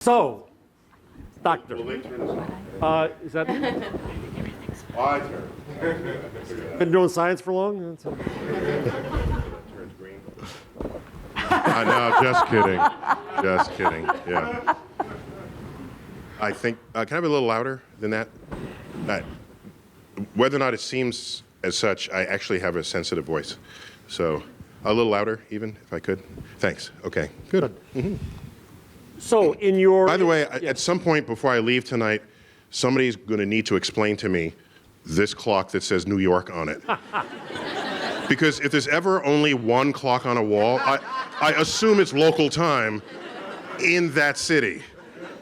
So, Doctor. Will they turn this off? Is that I turn. been doing science for long? Turns green. No, just kidding. Just kidding. Yeah. I think. Can I be a little louder than that? Whether or not it seems as such, I actually have a sensitive voice, so a little louder, even if I could. Thanks. Okay. Good. Mm-hmm. So, in your. By the way, at some point before I leave tonight, somebody's going to need to explain to me this clock that says New York on it. Because if there's ever only one clock on a wall, I assume it's local time in that city.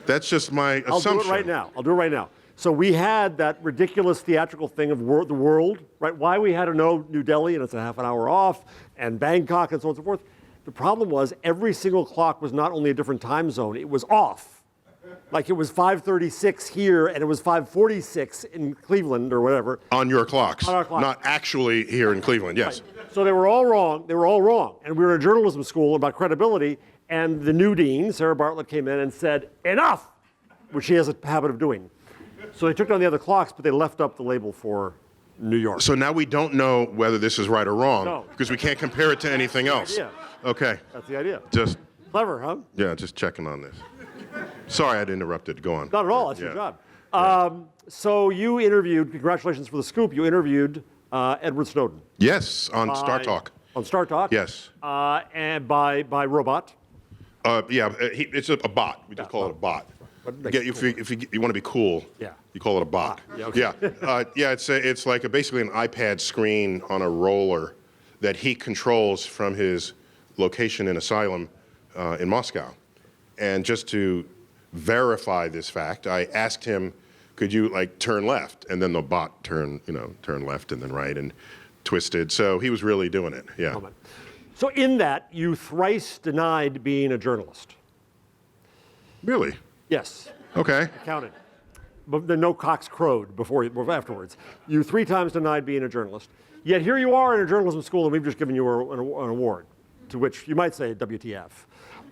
That's just my assumption. I'll do it right now. I'll do it right now. So we had that ridiculous theatrical thing of the world, right? Why we had to know New Delhi and it's a half an hour off, and Bangkok and so on and so forth. The problem was every single clock was not only a different time zone, it was off. Like it was 5:36 here and it was 5:46 in Cleveland or whatever. On your clocks. On our clocks. Not actually here in Cleveland, yes. Right. So they were all wrong. They were all wrong. And we were in a journalism school about credibility, and the new dean, Sarah Bartlett, came in and said, enough, which she has a habit of doing. So they took down the other clocks, but they left up the label for New York. So now we don't know whether this is right or wrong, No. because we can't compare it to anything else. Yeah. Okay. That's the idea. Just, Clever, huh? yeah, just checking on this. Sorry I'd interrupted. Go on. Not at all. That's your Yeah. job. So you interviewed, congratulations for the scoop, you interviewed Edward Snowden. Yes, on Star Talk. On Star Talk? Yes. And by robot. It's a bot. We just call it a bot. If you want to be cool, Yeah. you call it a bot. Yeah, okay. It's like basically an iPad screen on a roller that he controls from his location in asylum in Moscow. And just to verify this fact, I asked him, could you like turn left? And then the bot turn left and then right and twisted. So he was really doing it, yeah. Moment. So in that, you thrice denied being a journalist. Really? Yes. Okay. I counted. But the no cocks crowed afterwards. You 3 times denied being a journalist. Yet here you are in a journalism school, and we've just given you an award, to which you might say WTF.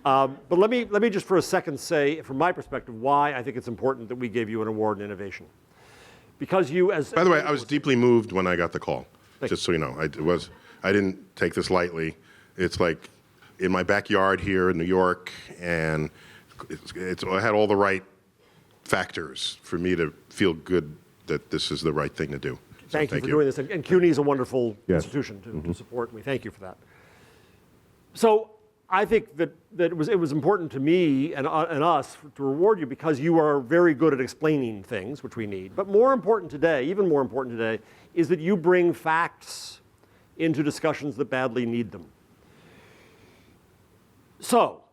But let me just for a second say, from my perspective, why I think it's important that we gave you an award in innovation. Because you, By the way, I was deeply moved when I got the call. Thank Just so you know, I didn't take this lightly. It's like in my backyard here in New York, and I had all the right factors for me to feel good that this is the right thing to do. So Thank you for doing this. And CUNY is a wonderful institution to support me. Thank you for that. So I think that it was important to me and us to reward you because you are very good at explaining things, which we need. But more important today, even more important today, is that you bring facts into discussions that badly need them. So,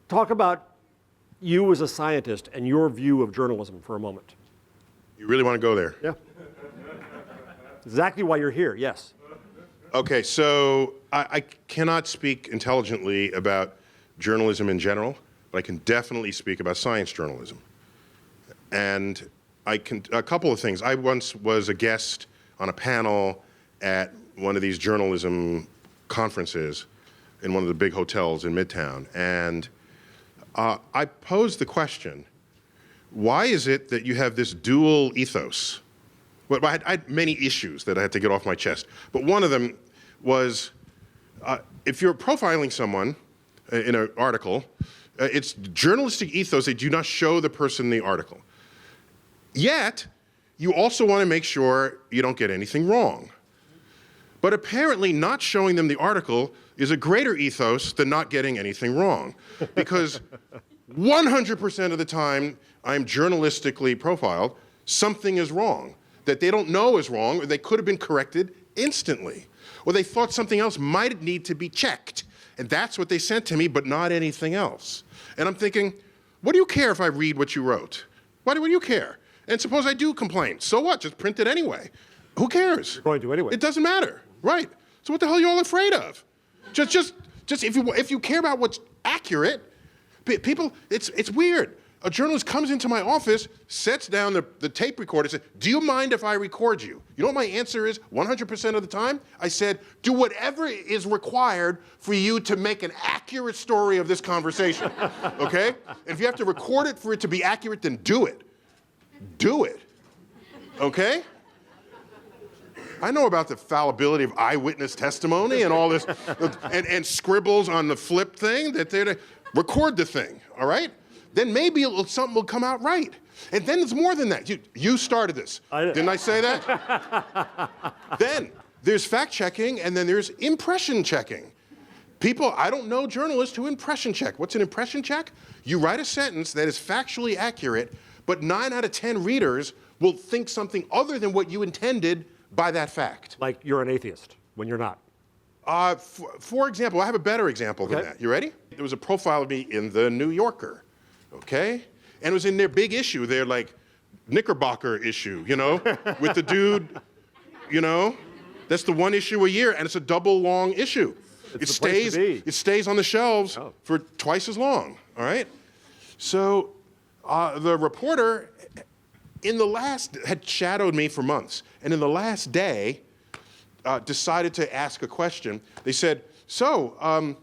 talk about you as a scientist and your view of journalism for a moment. You really want to go there? Yeah. Exactly why you're here, yes. Okay, so I cannot speak intelligently about journalism in general, but I can definitely speak about science journalism. And a couple of things. I once was a guest on a panel at one of these journalism conferences in one of the big hotels in Midtown. And I posed the question, why is it that you have this dual ethos? Well, I had many issues that I had to get off my chest. But one of them was, if you're profiling someone in an article, it's journalistic ethos that you not show the person the article. Yet, you also want to make sure you don't get anything wrong. But apparently not showing them the article is a greater ethos than not getting anything wrong. Because 100% of the time I'm journalistically profiled, something is wrong that they don't know is wrong, or they could have been corrected instantly. Or they thought something else might need to be checked. And that's what they sent to me, but not anything else. And I'm thinking, what do you care if I read what you wrote? Why do you care? And suppose I do complain. So what? Just print it anyway. Who cares? You're going to anyway. It doesn't matter, right? So what the hell are you all afraid of? Just if you care about what's accurate, people, it's weird. a journalist comes into my office, sets down the tape recorder, says, do you mind if I record you? You know what my answer is 100% of the time? I said, do whatever is required for you to make an accurate story of this conversation, okay? And if you have to record it for it to be accurate, then do it. Do it, okay? I know about the fallibility of eyewitness testimony and all this, and scribbles on the flip thing, that they're record the thing, all right? Then maybe something will come out right. And then it's more than that. You started this. Didn't I say that? Then there's fact checking, and then there's impression checking. People, I don't know journalists who impression check. What's an impression check? You write a sentence that is factually accurate, but 9 out of 10 readers will think something other than what you intended by that fact. Like you're an atheist when you're not. For example, I have a better example than that. You ready? There was a profile of me in the New Yorker. Okay? And it was in their big issue, their like Knickerbocker issue, you know, with the dude, you know, that's the one issue a year, and it's a double long issue. It stays on the shelves for twice as long, all right? So the reporter had shadowed me for months, and in the last day decided to ask a question. They said, so,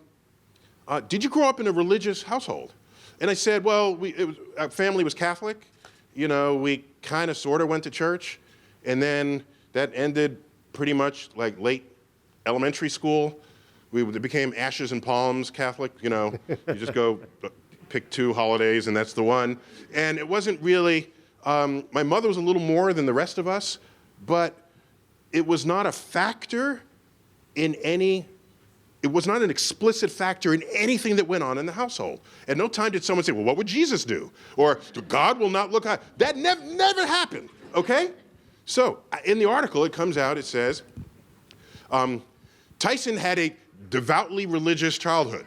did you grow up in a religious household? And I said, well, our family was Catholic. You know, we kind of sort of went to church. And then that ended pretty much like late elementary school. We became Ashes and Palms Catholic. You know, you just go pick 2 holidays and that's the one. And it wasn't really, my mother was a little more than the rest of us, but it was not a factor in it was not an explicit factor in anything that went on in the household. At no time did someone say, well, what would Jesus do? Or God will not look high. That never happened, okay? So in the article, it comes out, it says, Tyson had a devoutly religious childhood,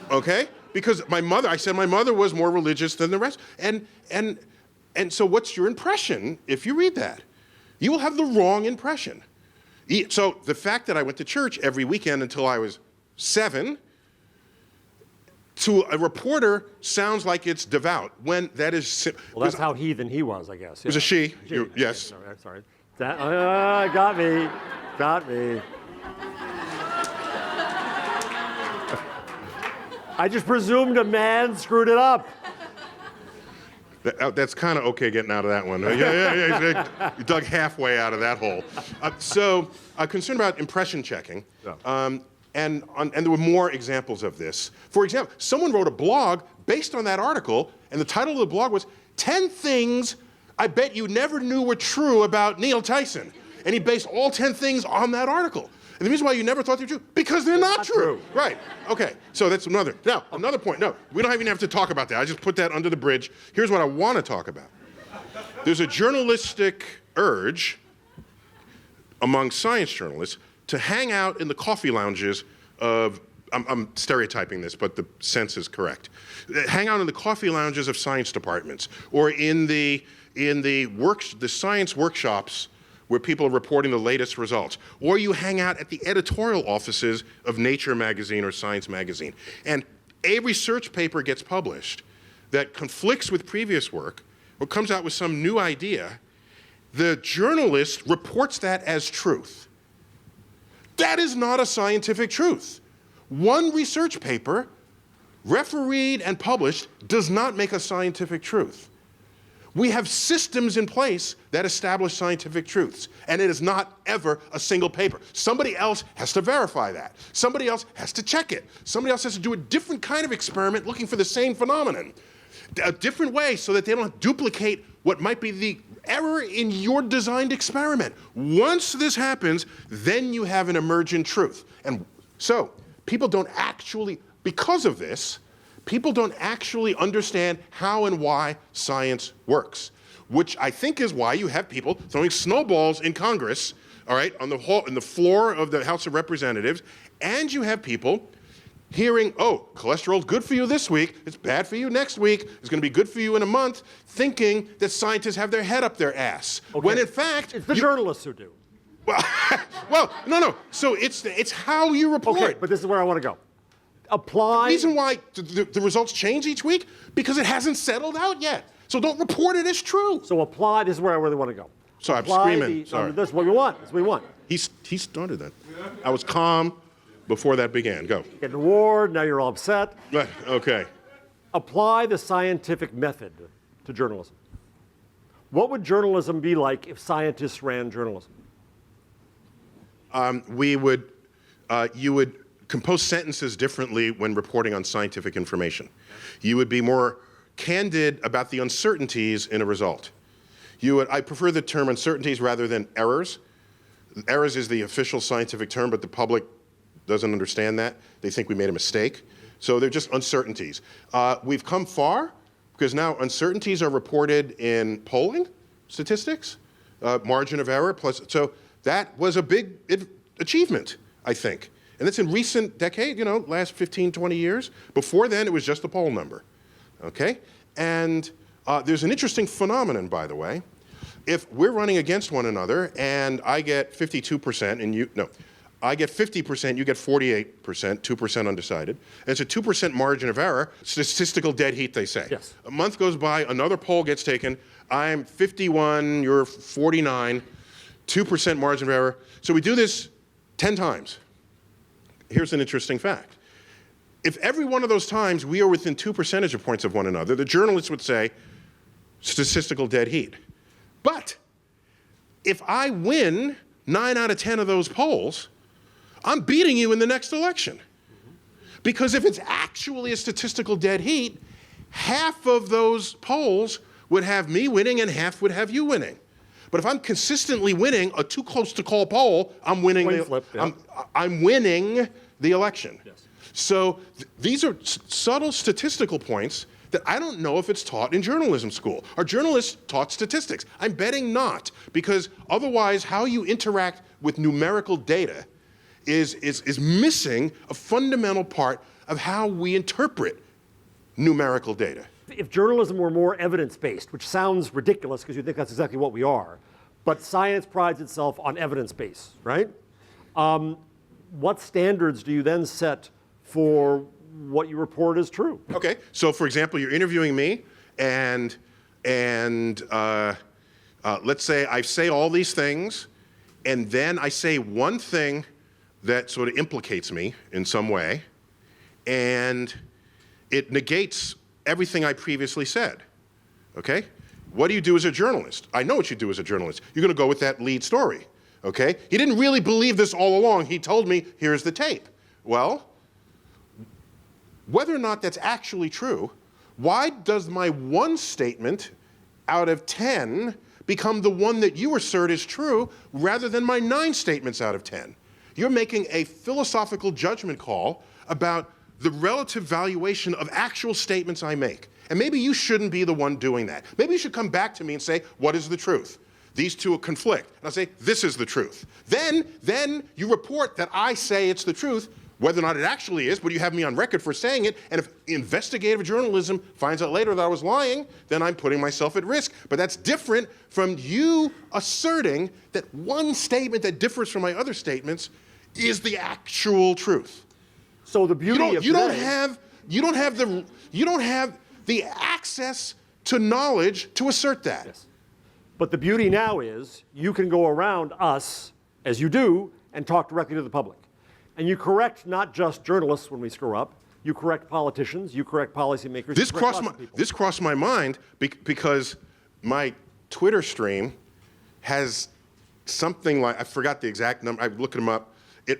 okay? Because I said my mother was more religious than the rest. And so what's your impression if you read that? You will have the wrong impression. So the fact that I went to church every weekend until I was 7, to a reporter sounds like it's devout, when that is... Well, that's how heathen he was, I guess. It was a she. Yes. Sorry. Got me. I just presumed a man screwed it up. That's kind of okay getting out of that one. Yeah. You dug halfway out of that hole. So I'm concerned about impression checking. And there were more examples of this. For example, someone wrote a blog based on that article, and the title of the blog was 10 Things I Bet You Never Knew Were True About Neil Tyson. And he based all 10 things on that article. And the reason why you never thought they were true, because they're not true. Right, okay, so that's another. Now, another point, no, we don't even have to talk about that. I just put that under the bridge. Here's what I want to talk about. There's a journalistic urge among science journalists to hang out in the coffee lounges of, I'm stereotyping this, but the sense is correct. Hang out in the coffee lounges of science departments, or in the science workshops where people are reporting the latest results. Or you hang out at the editorial offices of Nature magazine or Science magazine. And a research paper gets published that conflicts with previous work, or comes out with some new idea. The journalist reports that as truth. That is not a scientific truth. One research paper, refereed and published, does not make a scientific truth. We have systems in place that establish scientific truths, and it is not ever a single paper. Somebody else has to verify that. Somebody else has to check it. Somebody else has to do a different kind of experiment looking for the same phenomenon, a different way so that they don't duplicate what might be the error in your designed experiment. Once this happens, then you have an emergent truth. And so people don't actually, because of this, people don't actually understand how and why science works, which I think is why you have people throwing snowballs in Congress, all right, on the floor of the House of Representatives, and you have people hearing, oh, cholesterol's good for you this week, it's bad for you next week, it's going to be good for you in a month, thinking that scientists have their head up their ass. Okay. When in fact... It's the journalists who do. Well, no. So it's how you report. Okay, but this is where I want to go. apply. The reason why the results change each week, because it hasn't settled out yet. So don't report it as true. So apply, this is where I really want to go. Sorry, Apply I'm screaming. Sorry. This is what we want. This is what we want. He started that. I was calm before that began. Go. Get an award, now you're all upset. Right, okay. Apply the scientific method to journalism. What would journalism be like if scientists ran journalism? You would compose sentences differently when reporting on scientific information. You would be more candid about the uncertainties in a result. I prefer the term uncertainties rather than errors. Errors is the official scientific term, but the public doesn't understand that. They think we made a mistake. So they're just uncertainties. We've come far because now uncertainties are reported in polling statistics, margin of error plus. So that was a big achievement, I think. And that's in recent decade, last 15, 20 years. Before then, it was just the poll number, okay? And there's an interesting phenomenon, by the way. If we're running against one another and I get 52% and I get 50%, you get 48%, 2% undecided. And it's a 2% margin of error, statistical dead heat, they say. Yes. A month goes by, another poll gets taken, I'm 51, you're 49, 2% margin of error. So we do this 10 times. Here's an interesting fact. If every one of those times we are within 2 percentage points of one another, the journalists would say, statistical dead heat. But if I win 9 out of 10 of those polls, I'm beating you in the next election. Because if it's actually a statistical dead heat, half of those polls would have me winning and half would have you winning. But if I'm consistently winning a too close to call poll, I'm winning. I'm winning the election. Yes. So these are subtle statistical points that I don't know if it's taught in journalism school. Are journalists taught statistics? I'm betting not, because otherwise how you interact with numerical data is missing a fundamental part of how we interpret numerical data. If journalism were more evidence-based, which sounds ridiculous because you think that's exactly what we are, but science prides itself on evidence base, right? What standards do you then set for what you report as true? Okay, so for example, you're interviewing me, and let's say I say all these things, and then I say one thing that sort of implicates me in some way, and it negates everything I previously said, okay? What do you do as a journalist? I know what you do as a journalist. You're gonna go with that lead story, okay? He didn't really believe this all along. He told me, here's the tape. Well, whether or not that's actually true, why does my one statement out of 10 become the one that you assert is true rather than my 9 statements out of 10? You're making a philosophical judgment call about the relative valuation of actual statements I make. And maybe you shouldn't be the one doing that. Maybe you should come back to me and say, what is the truth? These two conflict. And I'll say, this is the truth. Then you report that I say it's the truth, whether or not it actually is, but you have me on record for saying it, and if investigative journalism finds out later that I was lying, then I'm putting myself at risk. But that's different from you asserting that one statement that differs from my other statements is the actual truth. So the beauty of you don't have the access to knowledge to assert that. Yes. But the beauty now is you can go around us, as you do, and talk directly to the public. And you correct not just journalists when we screw up, you correct politicians, you correct policymakers. This crossed my mind because my Twitter stream has something like, I forgot the exact number, I'm looking them up.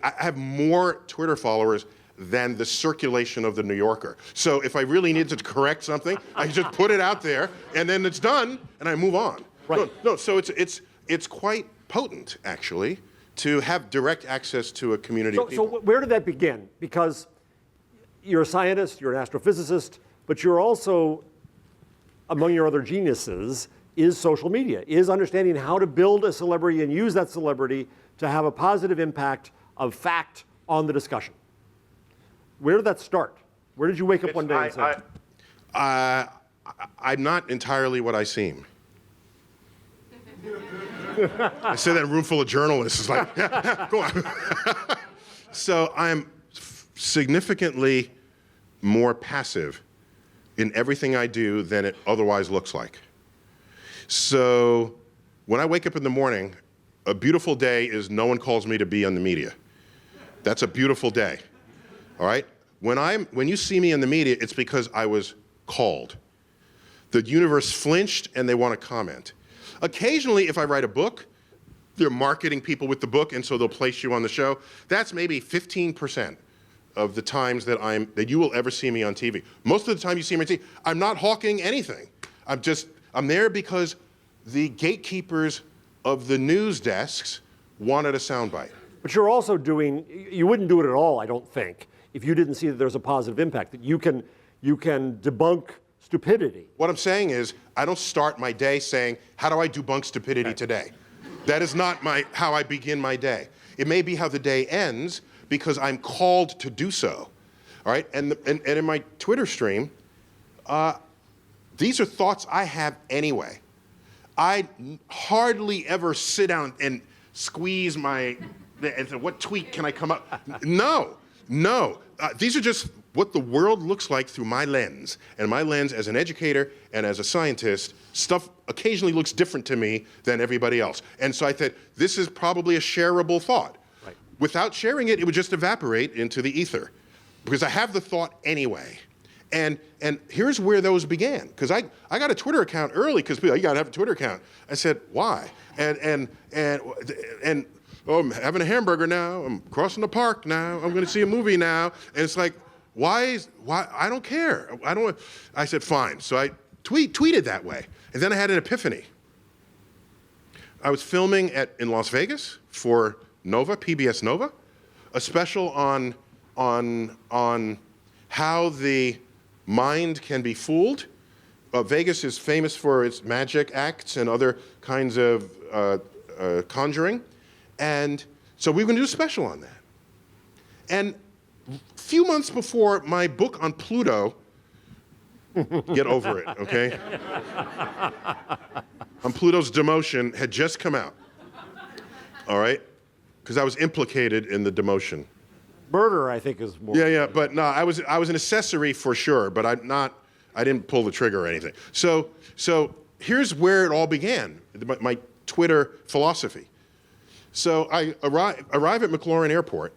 I have more Twitter followers than the circulation of the New Yorker. So if I really need to correct something, I just put it out there and then it's done and I move on. Right. No, so it's quite potent, actually, to have direct access to a community of people. So where did that begin? Because you're a scientist, you're an astrophysicist, but you're also, among your other geniuses, is social media, is understanding how to build a celebrity and use that celebrity to have a positive impact of fact on the discussion. Where did that start? Where did you wake up one day and say? I'm not entirely what I seem. I say that in a room full of journalists. It's like, yeah, go on. So I'm significantly more passive in everything I do than it otherwise looks like. So when I wake up in the morning, a beautiful day is no one calls me to be on the media. That's a beautiful day, all right? When you see me in the media, it's because I was called. The universe flinched and they want to comment. Occasionally, if I write a book, they're marketing people with the book, and so they'll place you on the show. That's maybe 15% of the times that you will ever see me on TV. Most of the time you see me on TV, I'm not hawking anything. I'm there because the gatekeepers of the news desks wanted a soundbite. But you're also you wouldn't do it at all, I don't think, if you didn't see that there's a positive impact, that you can debunk stupidity. What I'm saying is, I don't start my day saying, how do I debunk stupidity today? That is not how I begin my day. It may be how the day ends because I'm called to do so, all right? And in my Twitter stream, these are thoughts I have anyway. I hardly ever sit down and squeeze and say, what tweet can I come up? No. These are just what the world looks like through my lens. And my lens as an educator and as a scientist, stuff occasionally looks different to me than everybody else. And so I thought, this is probably a shareable thought. Right. Without sharing it, it would just evaporate into the ether. Because I have the thought anyway. And here's where those began. Because I got a Twitter account early, because people, you gotta have a Twitter account. I said, why? And oh, I'm having a hamburger now, I'm crossing the park now, I'm gonna see a movie now. And it's like, why, I don't care. I said, fine. So I tweeted that way. And then I had an epiphany. I was filming in Las Vegas for Nova, PBS Nova, a special on how the mind can be fooled. Vegas is famous for its magic acts and other kinds of conjuring. And so we were going to do a special on that. And a few months before my book on Pluto, get over it, okay? On Pluto's demotion had just come out, all right? Because I was implicated in the demotion. Murder, I think, is more. Yeah, but no, I was an accessory for sure, but I didn't pull the trigger or anything. So here's where it all began, my Twitter philosophy. So I arrive at McLaurin Airport,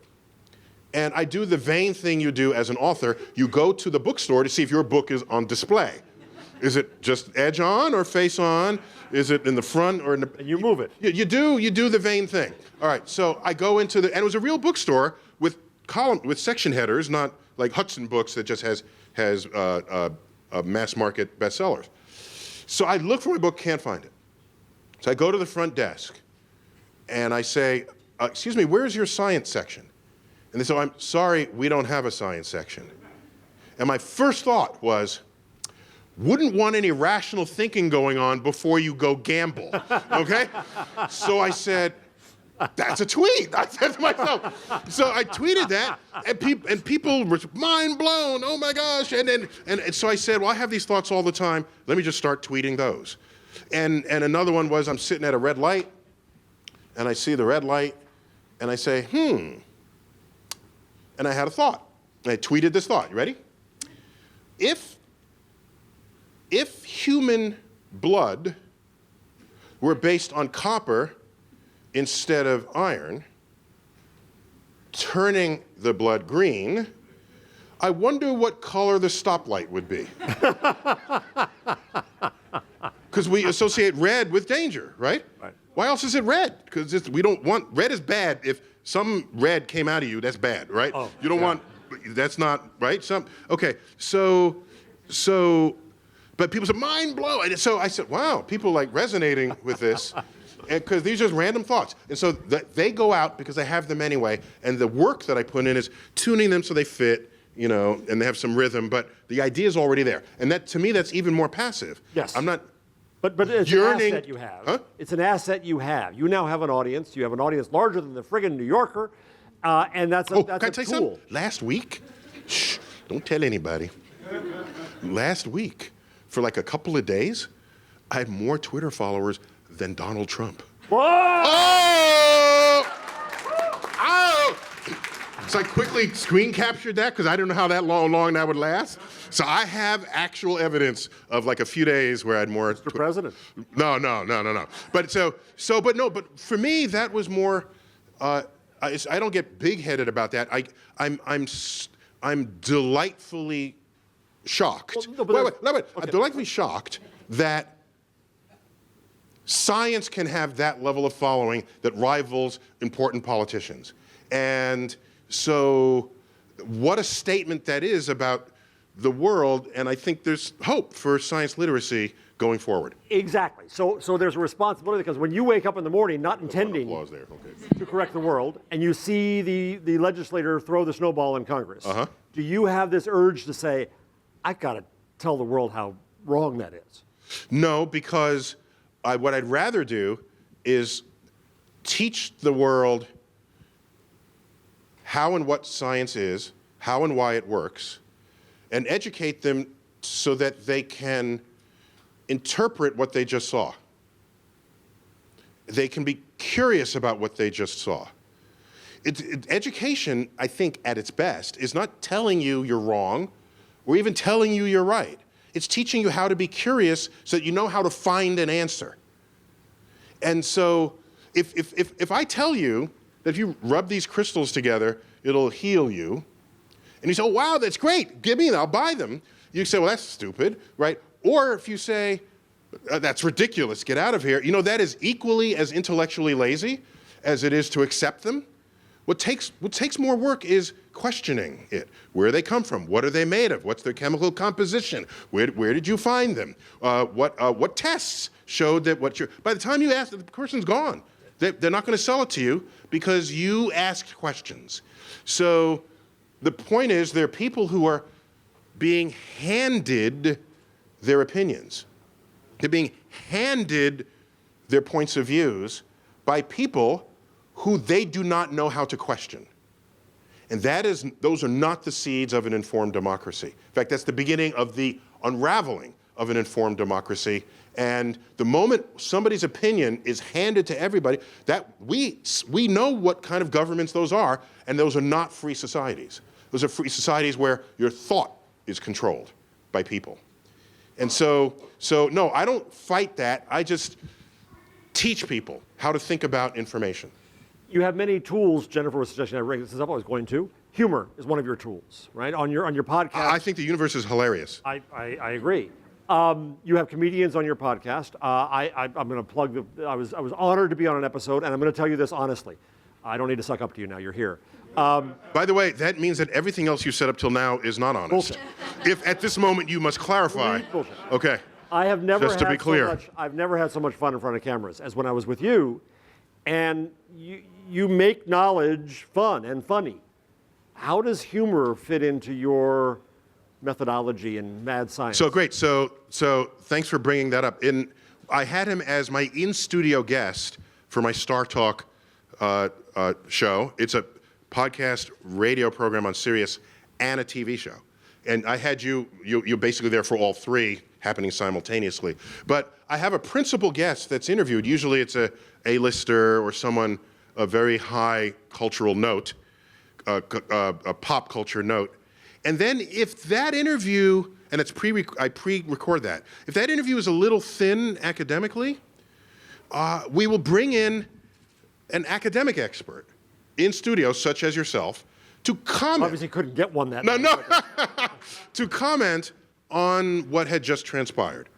and I do the vain thing you do as an author. You go to the bookstore to see if your book is on display. Is it just edge on or face on? Is it in the front or in the... And you move it. You do the vain thing. All right, so I go into and it was a real bookstore with section headers, not like Hudson Books that just has mass market bestsellers. So I look for my book, can't find it. So I go to the front desk and I say, excuse me, where's your science section? And they say, I'm sorry, we don't have a science section. And my first thought was, wouldn't want any rational thinking going on before you go gamble, okay? So I said, that's a tweet. I said to myself. So I tweeted that, and people were mind blown. Oh my gosh! And so I said, well, I have these thoughts all the time. Let me just start tweeting those. And another one was, I'm sitting at a red light, and I see the red light, and I say, and I had a thought. And I tweeted this thought. You ready? If human blood were based on copper instead of iron, turning the blood green, I wonder what color the stoplight would be. Because we associate red with danger, right? Right. Why else is it red? Because we don't want, red is bad. If some red came out of you, that's bad, right? Oh, you don't want, that's not, right? Okay, so, but people said, mind blowing. And so I said, wow, people like resonating with this. Because these are just random thoughts. And so they go out because I have them anyway, and the work that I put in is tuning them so they fit, you know, and they have some rhythm, but the idea is already there. And that, to me, that's even more passive. Yes. I'm not But it's yearning. an asset you have. Huh? It's an asset you have. You now have an audience. You have an audience larger than the friggin' New Yorker, and that's a, that's can I a tell you tool. something? Last week, shh, don't tell anybody. Last week, for like a couple of days, I had more Twitter followers than Donald Trump. Whoa! Oh! Oh! So I quickly screen captured that because I don't know how long that would last. So I have actual evidence of like a few days where I had more. Mr. President. No. But for me, that was more. I don't get big-headed about that. I'm delightfully shocked. Well, no, wait. I'm delightfully shocked that science can have that level of following that rivals important politicians. And so what a statement that is about the world, and I think there's hope for science literacy going forward. Exactly. So there's a responsibility because when you wake up in the morning not intending to correct the world and you see the legislator throw the snowball in Congress, do you have this urge to say, I've got to tell the world how wrong that is? No, because what I'd rather do is teach the world how and what science is, how and why it works, and educate them so that they can interpret what they just saw. They can be curious about what they just saw. Education, I think, at its best, is not telling you you're wrong or even telling you you're right. It's teaching you how to be curious so that you know how to find an answer. And so if I tell you that if you rub these crystals together, it'll heal you, and you say, oh, wow, that's great, give me them, I'll buy them. You say, well, that's stupid, right? Or if you say, that's ridiculous, get out of here, you know, that is equally as intellectually lazy as it is to accept them. What takes more work is questioning it. Where do they come from? What are they made of? What's their chemical composition? Where did you find them? What tests showed that what you're... By the time you ask, the person's gone. They're not going to sell it to you because you asked questions. So the point is there are people who are being handed their opinions. They're being handed their points of views by people who they do not know how to question. And those are not the seeds of an informed democracy. In fact, that's the beginning of the unraveling of an informed democracy. And the moment somebody's opinion is handed to everybody, that we know what kind of governments those are, and those are not free societies. Those are free societies where your thought is controlled by people. And so no, I don't fight that. I just teach people how to think about information. You have many tools. Jennifer was suggesting I bring this up. I was going to. Humor is one of your tools, right? On your podcast. I think the universe is hilarious. I agree. You have comedians on your podcast. I'm going to plug I was honored to be on an episode, and I'm going to tell you this honestly. I don't need to suck up to you now. You're here. By the way, that means that everything else you said up till now is not honest. Bullshit. If at this moment you must clarify. Bullshit. Okay. I have never Just to be clear. I've never had so much fun in front of cameras as when I was with you, and you make knowledge fun and funny. How does humor fit into your methodology and mad science? So great. So thanks for bringing that up. I had him as my in-studio guest for my Star Talk show. It's a podcast radio program on Sirius and a TV show. And I had you're basically there for all three happening simultaneously. But I have a principal guest that's interviewed. Usually it's a A-lister or someone of very high cultural note, a pop culture note. And then if that interview, and I pre-record that, if that interview is a little thin academically, we will bring in an academic expert in studio, such as yourself, to comment. Obviously couldn't get one that night. No. To comment on what had just transpired.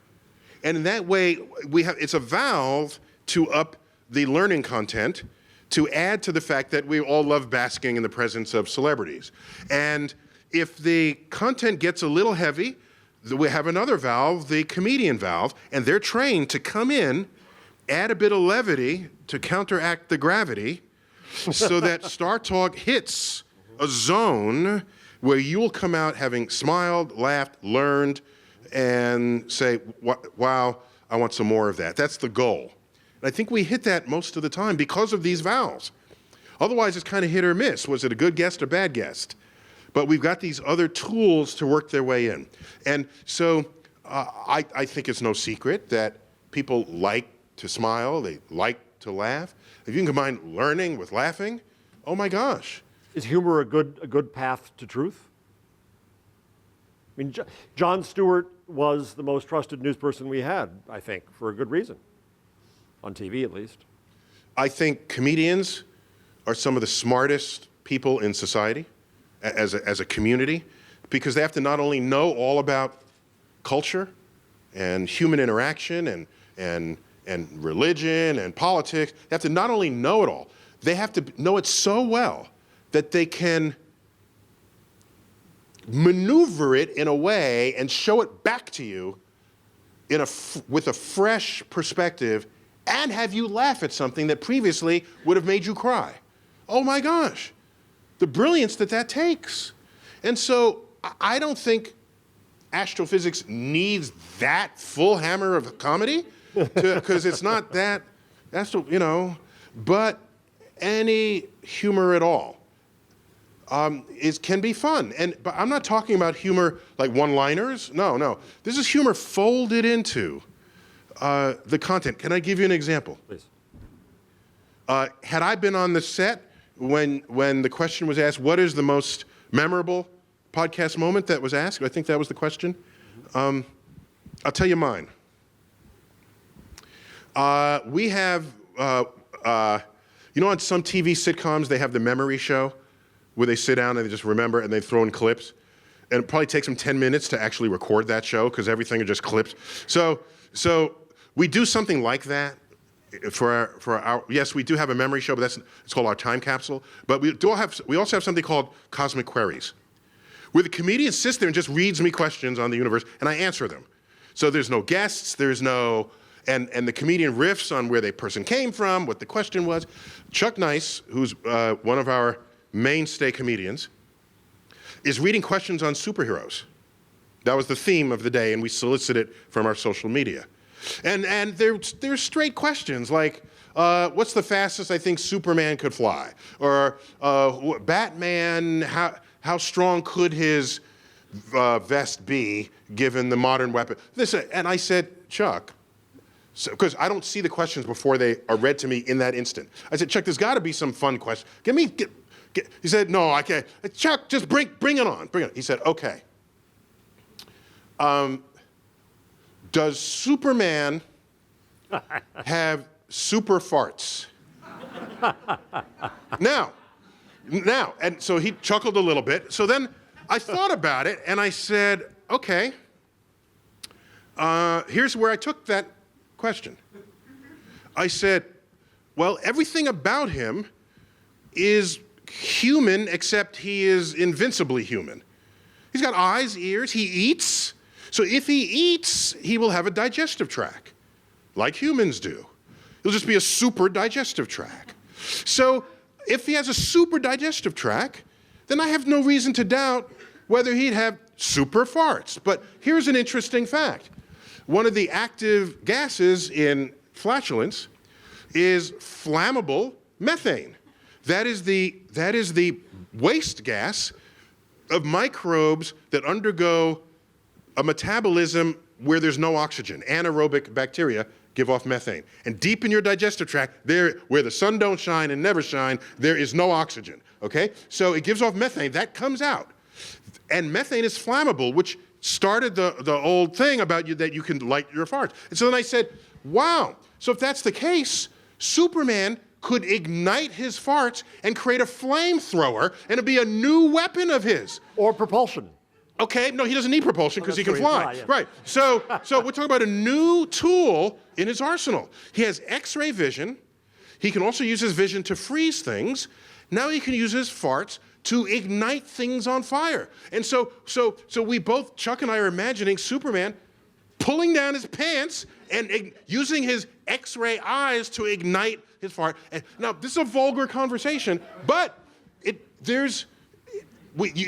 And in that way, it's a valve to up the learning content, to add to the fact that we all love basking in the presence of celebrities. And if the content gets a little heavy, we have another valve, the comedian valve, and they're trained to come in, add a bit of levity to counteract the gravity, so that Star Talk hits a zone where you'll come out having smiled, laughed, learned, and say, wow, I want some more of that. That's the goal. And I think we hit that most of the time because of these valves. Otherwise, it's kind of hit or miss. Was it a good guest or bad guest? But we've got these other tools to work their way in. And so I think it's no secret that people like to smile, they like to laugh. If you can combine learning with laughing, oh my gosh, Is humor a good path to truth? I mean, Jon Stewart was the most trusted news person we had, I think, for a good reason, on TV at least. I think comedians are some of the smartest people in society as a community, because they have to not only know all about culture and human interaction and religion and politics, they have to not only know it all, they have to know it so well that they can maneuver it in a way and show it back to you with a fresh perspective and have you laugh at something that previously would have made you cry. Oh my gosh, the brilliance that takes. And so I don't think astrophysics needs that full hammer of comedy, because it's not that, but any humor at all can be fun. But I'm not talking about humor like one-liners. No. This is humor folded into the content. Can I give you an example? Please. Had I been on the set when the question was asked, what is the most memorable podcast moment that was asked? I think that was the question. I'll tell you mine. We have, on some TV sitcoms, they have the memory show where they sit down and they just remember and they throw in clips. And it probably takes them 10 minutes to actually record that show because everything are just clips. So we do something like that for our yes, we do have a memory show, but it's called our time capsule. But we also have something called Cosmic Queries, where the comedian sits there and just reads me questions on the universe and I answer them. So there's no guests, there's no, and the comedian riffs on where the person came from, what the question was. Chuck Nice, who's one of our mainstay comedians, is reading questions on superheroes. That was the theme of the day, and we solicited it from our social media. And they're straight questions like, what's the fastest I think Superman could fly? Or Batman, how strong could his vest be given the modern weapon? And I said, Chuck, because I don't see the questions before they are read to me in that instant. I said, Chuck, there's got to be some fun question. He said, no, I can't. Chuck, just bring it on. He said, okay. Does Superman have super farts? Now, and so he chuckled a little bit. So then I thought about it and I said, okay, here's where I took that question. I said, well, everything about him is human except he is invincibly human. He's got eyes, ears, he eats. So if he eats, he will have a digestive tract, like humans do. He'll just be a super digestive tract. So if he has a super digestive tract, then I have no reason to doubt whether he'd have super farts. But here's an interesting fact. One of the active gases in flatulence is flammable methane. That is the waste gas of microbes that undergo a metabolism where there's no oxygen. Anaerobic bacteria give off methane. And deep in your digestive tract, there where the sun don't shine and never shine, there is no oxygen, okay? So it gives off methane, that comes out. And methane is flammable, which started the old thing about that you can light your farts. And so then I said, wow, so if that's the case, Superman could ignite his farts and create a flamethrower, and it'd be a new weapon of his. Or propulsion. Okay, no, he doesn't need propulsion because he can fly. Yeah. Right, so we're talking about a new tool in his arsenal. He has X-ray vision. He can also use his vision to freeze things. Now he can use his farts to ignite things on fire. And so we both, Chuck and I, are imagining Superman pulling down his pants and using his X-ray eyes to ignite his fart. And now, this is a vulgar conversation, but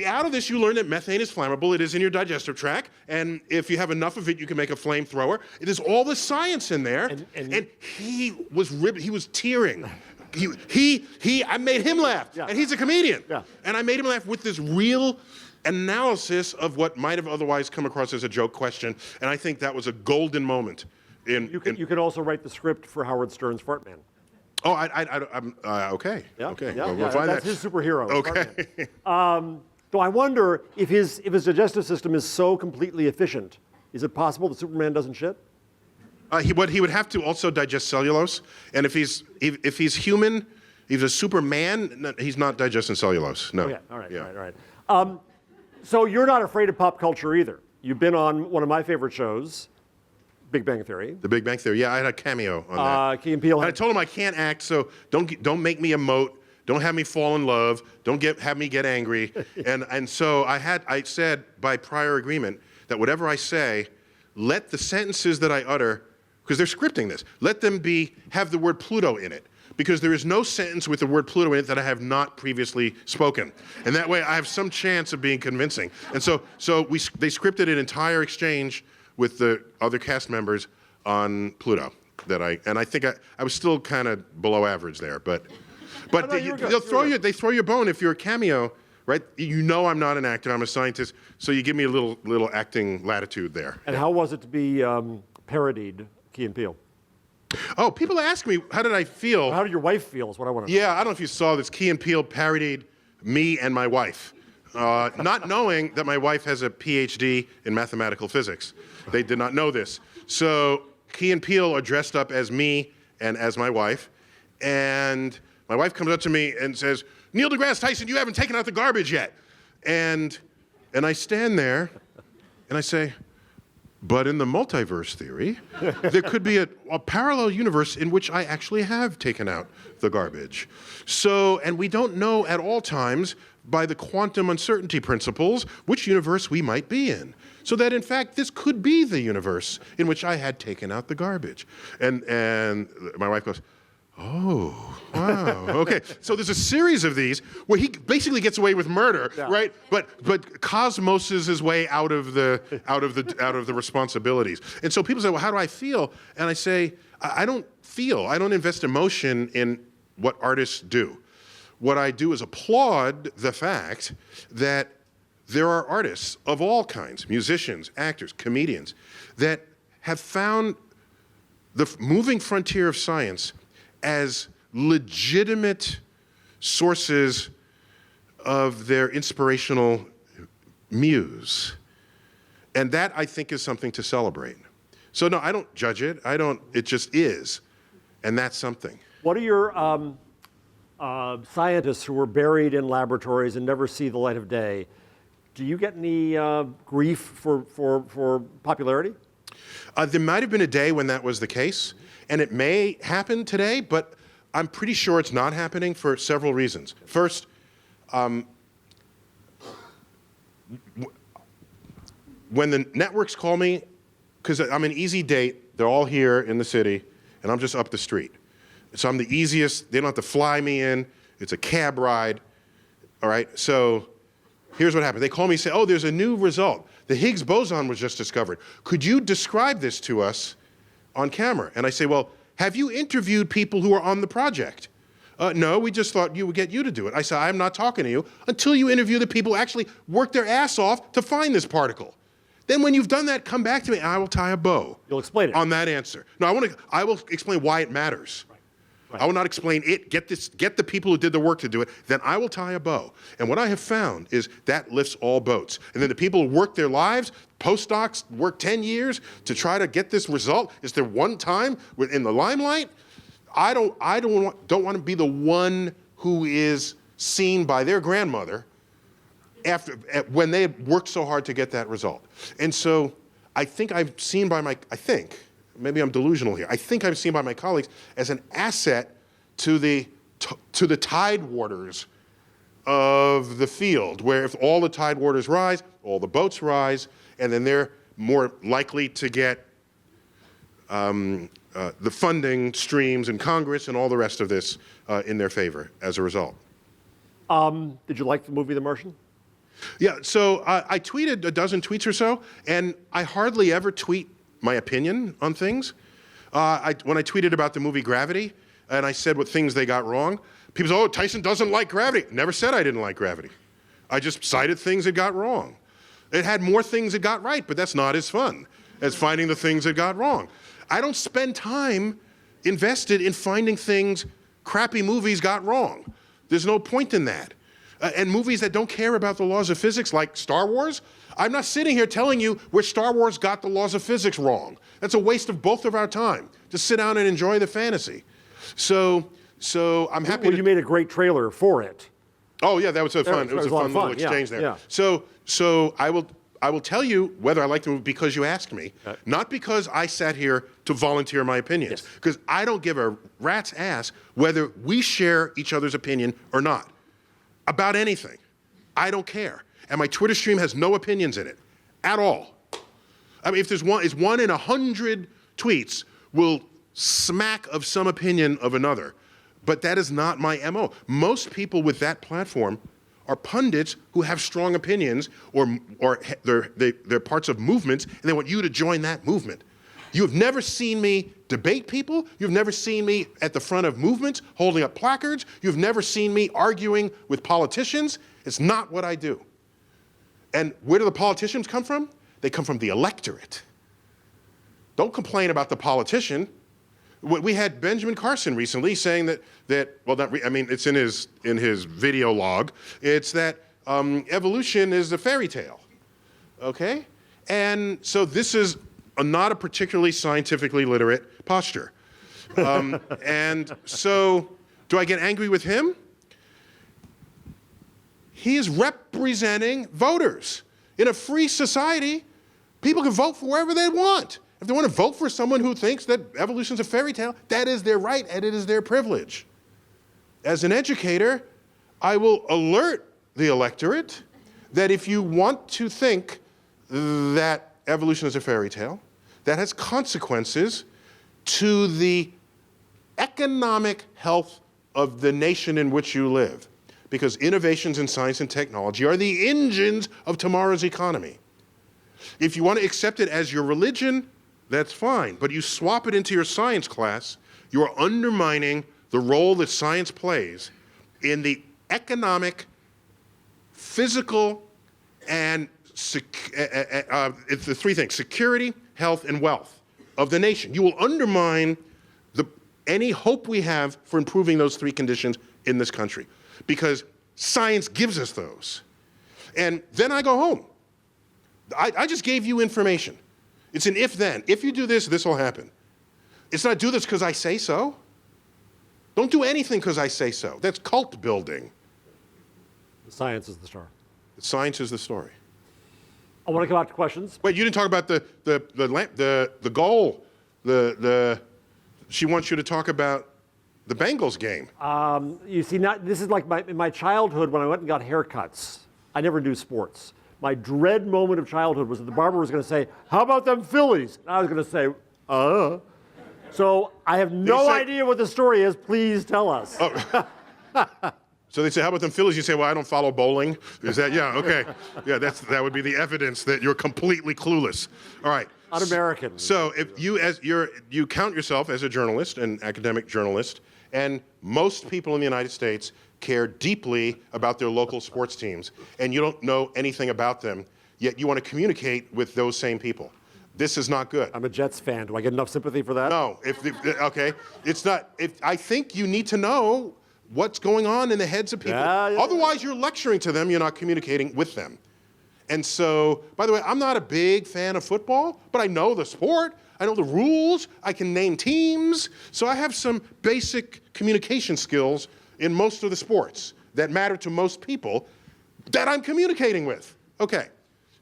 out of this, you learn that methane is flammable. It is in your digestive tract, and if you have enough of it, you can make a flamethrower. It is all the science in there, and he was tearing. I made him laugh, and he's a comedian, and I made him laugh with this real analysis of what might have otherwise come across as a joke question, and I think that was a golden moment. You could also write the script for Howard Stern's Fartman. Oh, I'm okay. Yeah, Okay. yeah, Well, yeah, we'll find that's that. his superhero. Okay. So I wonder if his digestive system is so completely efficient, is it possible that Superman doesn't shit? He would have to also digest cellulose, and if he's human, he's a Superman. No, he's not digesting cellulose. No. Oh, yeah. All right. Yeah. All right. So you're not afraid of pop culture either. You've been on one of my favorite shows, Big Bang Theory. The Big Bang Theory. Yeah, I had a cameo on that. Key and Peele. And I told him I can't act, so don't make me emote. Don't have me fall in love. Don't have me get angry. and so I said by prior agreement that whatever I say, let the sentences that I utter, because they're scripting this, let them have the word Pluto in it. Because there is no sentence with the word Pluto in it that I have not previously spoken. And that way I have some chance of being convincing. And so they scripted an entire exchange with the other cast members on Pluto. I think I was still kind of below average there, but they throw you a bone if you're a cameo, right? You know I'm not an actor, I'm a scientist, so you give me a little acting latitude there. And how was it to be parodied, Key and Peele? Oh, people ask me, how did I feel? How did your wife feel is what I want to know. Yeah, I don't know if you saw this. Key and Peele parodied me and my wife, not knowing that my wife has a PhD in mathematical physics. They did not know this. So Key and Peele are dressed up as me and as my wife, and my wife comes up to me and says, "Neil deGrasse Tyson, you haven't taken out the garbage yet." And I stand there and I say, but in the multiverse theory, there could be a parallel universe in which I actually have taken out the garbage. And we don't know at all times by the quantum uncertainty principles which universe we might be in. So that in fact, this could be the universe in which I had taken out the garbage. And my wife goes, "Oh, wow, okay." So there's a series of these where he basically gets away with murder, right? But cosmoses his way out of the responsibilities. And so people say, "Well, how do I feel?" And I say, I don't feel. I don't invest emotion in what artists do. What I do is applaud the fact that there are artists of all kinds, musicians, actors, comedians, that have found the moving frontier of science as legitimate sources of their inspirational muse. And that, I think, is something to celebrate. So no, I don't judge it. It just is. And that's something. What are your scientists who were buried in laboratories and never see the light of day? Do you get any grief for popularity? There might have been a day when that was the case. And it may happen today, but I'm pretty sure it's not happening for several reasons. First, when the networks call me, because I'm an easy date, they're all here in the city, and I'm just up the street. So I'm the easiest, they don't have to fly me in, it's a cab ride, all right? So here's what happened. They call me and say, "Oh, there's a new result. The Higgs boson was just discovered. Could you describe this to us on camera?" And I say, "Well, have you interviewed people who are on the project?" "No, we just thought we would get you to do it." I said, "I'm not talking to you until you interview the people who actually worked their ass off to find this particle. Then when you've done that, come back to me and I will tie a bow." You'll explain it. On that answer. No, I will explain why it matters. Right. I will not explain it. Get the people who did the work to do it. Then I will tie a bow. And what I have found is that lifts all boats. And then the people who work their lives, postdocs work 10 years to try to get this result. Is there one time in the limelight? I don't want to be the one who is seen by their grandmother when they worked so hard to get that result. And so I think maybe I'm delusional here. I think I'm seen by my colleagues as an asset to the tide waters of the field, where if all the tide waters rise, all the boats rise, and then they're more likely to get the funding streams in Congress and all the rest of this in their favor as a result. Did you like the movie The Martian? Yeah, so I tweeted a dozen tweets or so, and I hardly ever tweet my opinion on things. When I tweeted about the movie Gravity, and I said what things they got wrong, people said, "Oh, Tyson doesn't like Gravity." Never said I didn't like Gravity. I just cited things it got wrong. It had more things it got right, but that's not as fun as finding the things it got wrong. I don't spend time invested in finding things crappy movies got wrong. There's no point in that. And movies that don't care about the laws of physics, like Star Wars, I'm not sitting here telling you which Star Wars got the laws of physics wrong. That's a waste of both of our time. Just sit down and enjoy the fantasy. So I'm happy. Well, you made a great trailer for it. Oh yeah, that was a fun. It was a fun little exchange there. Yeah. So I will tell you whether I like the movie because you asked me, not because I sat here to volunteer my opinions. Because I don't give a rat's ass whether we share each other's opinion or not about anything. I don't care, and my Twitter stream has no opinions in it at all. I mean, if there's one in 100 tweets will smack of some opinion of another. But that is not my MO. Most people with that platform are pundits who have strong opinions or they're parts of movements, and they want you to join that movement. You have never seen me debate people. You've never seen me at the front of movements holding up placards. You've never seen me arguing with politicians. It's not what I do. And where do the politicians come from? They come from the electorate. Don't complain about the politician. We had Benjamin Carson recently saying it's in his video log. It's that evolution is a fairy tale, okay? And so this is not a particularly scientifically literate posture. And so do I get angry with him? He is representing voters. In a free society, people can vote for wherever they want. If they want to vote for someone who thinks that evolution is a fairy tale, that is their right and it is their privilege. As an educator, I will alert the electorate that if you want to think that evolution is a fairy tale, that has consequences to the economic health of the nation in which you live. Because innovations in science and technology are the engines of tomorrow's economy. If you want to accept it as your religion, that's fine, but you swap it into your science class, you are undermining the role that science plays in the economic, physical, and it's the three things: security, health, and wealth of the nation. You will undermine any hope we have for improving those three conditions in this country, because science gives us those. And then I go home. I just gave you information. It's an if-then. If you do this, this will happen. It's not do this because I say so. Don't do anything because I say so. That's cult building. The science is the star. The science is the story. I want to come back to questions. Wait, you didn't talk about the goal. She wants you to talk about the Bengals game. You see, this is like in my childhood when I went and got haircuts. I never do sports. My dread moment of childhood was that the barber was going to say, "How about them Phillies?" And I was going to say, So I have no idea what the story is. Please tell us. Oh. So they say, "How about them Phillies?" You say, "Well, I don't follow bowling." Is that, yeah, okay. Yeah, that would be the evidence that you're completely clueless. All right. Un-American. So if you count yourself as a journalist, an academic journalist, and most people in the United States care deeply about their local sports teams, and you don't know anything about them, yet you want to communicate with those same people. This is not good. I'm a Jets fan. Do I get enough sympathy for that? No. Okay. It's not. I think you need to know what's going on in the heads of people. Yeah. Otherwise, you're lecturing to them. You're not communicating with them. And so, by the way, I'm not a big fan of football, but I know the sport. I know the rules. I can name teams. So I have some basic communication skills in most of the sports that matter to most people that I'm communicating with. Okay,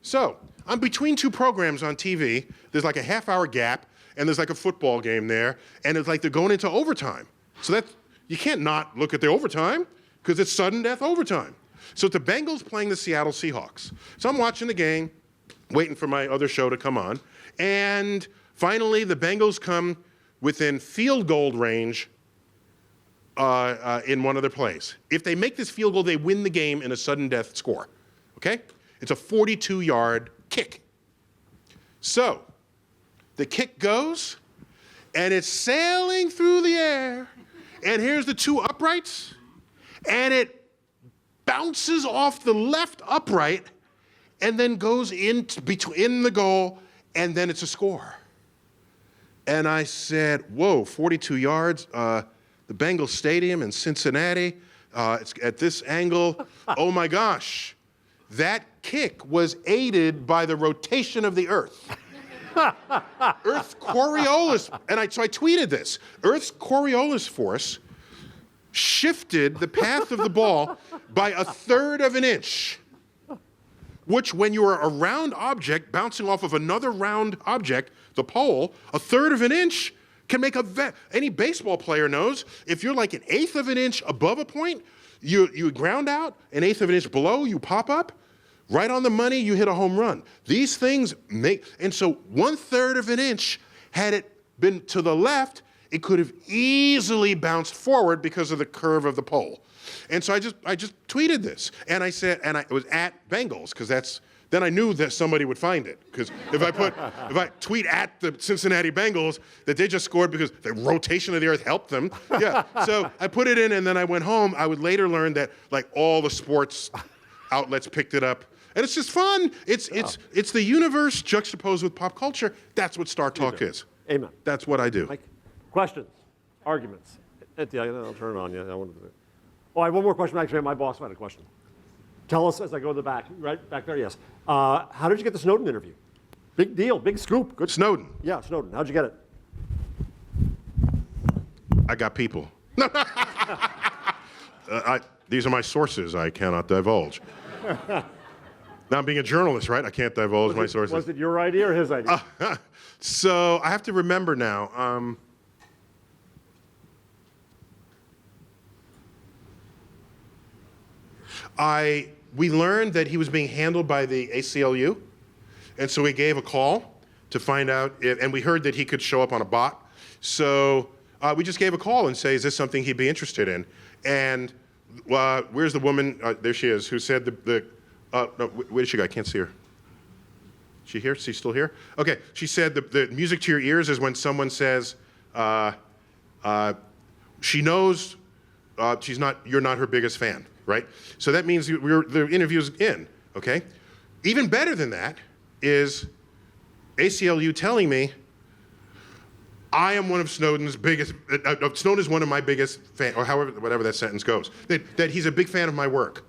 so I'm between two programs on TV. There's like a half-hour gap, and there's like a football game there, and it's like they're going into overtime. So you can't not look at the overtime, because it's sudden death overtime. So it's the Bengals playing the Seattle Seahawks. So I'm watching the game, waiting for my other show to come on, and finally the Bengals come within field goal range in one of their plays. If they make this field goal, they win the game in a sudden death score, okay? It's a 42-yard kick. So the kick goes, and it's sailing through the air, and here's the two uprights, and it bounces off the left upright and then goes in the goal, and then it's a score. And I said, whoa, 42 yards? the Bengals Stadium in Cincinnati. It's at this angle. Oh my gosh. That kick was aided by the rotation of the Earth. Earth's Coriolis, so I tweeted this. Earth's Coriolis force shifted the path of the ball by 1/3 of an inch, which when you are a round object bouncing off of another round object, the pole, 1/3 of an inch can make any baseball player knows, if you're like 1/8 of an inch above a point, you ground out, 1/8 of an inch below, you pop up, right on the money, you hit a home run. These things and so 1/3 of an inch, had it been to the left, it could have easily bounced forward because of the curve of the pole. And so I just tweeted this, and I said, it was at Bengals, because then I knew that somebody would find it. Because if I tweet at the Cincinnati Bengals that they just scored because the rotation of the Earth helped them, yeah. So I put it in, and then I went home. I would later learn that like all the sports outlets picked it up. And it's just fun. It's the universe juxtaposed with pop culture. That's what Star Talk is. Amen. That's what I do. Mike, questions, arguments? I'll turn it on. Yeah, I have one more question. Actually, my boss had a question. Tell us as I go to the back, right back there. Yes. How did you get the Snowden interview? Big deal, big scoop. Good. Snowden. Yeah, Snowden. How'd you get it? I got people. These are my sources. I cannot divulge. Now I'm being a journalist, right? I can't divulge my sources. Was it your idea or his idea? So I have to remember now. We learned that he was being handled by the ACLU, and so we gave a call to find out, and we heard that he could show up on a bot. So we just gave a call and say, is this something he'd be interested in? And where's the woman? There she is, who said no, where did she go? I can't see her. She here? She's still here? Okay. She said the music to your ears is when someone says she knows you're not her biggest fan, right? So that means the interview's in, okay? Even better than that is ACLU telling me I am one of Snowden's biggest, Snowden is one of my biggest fans, or whatever that sentence goes, that he's a big fan of my work.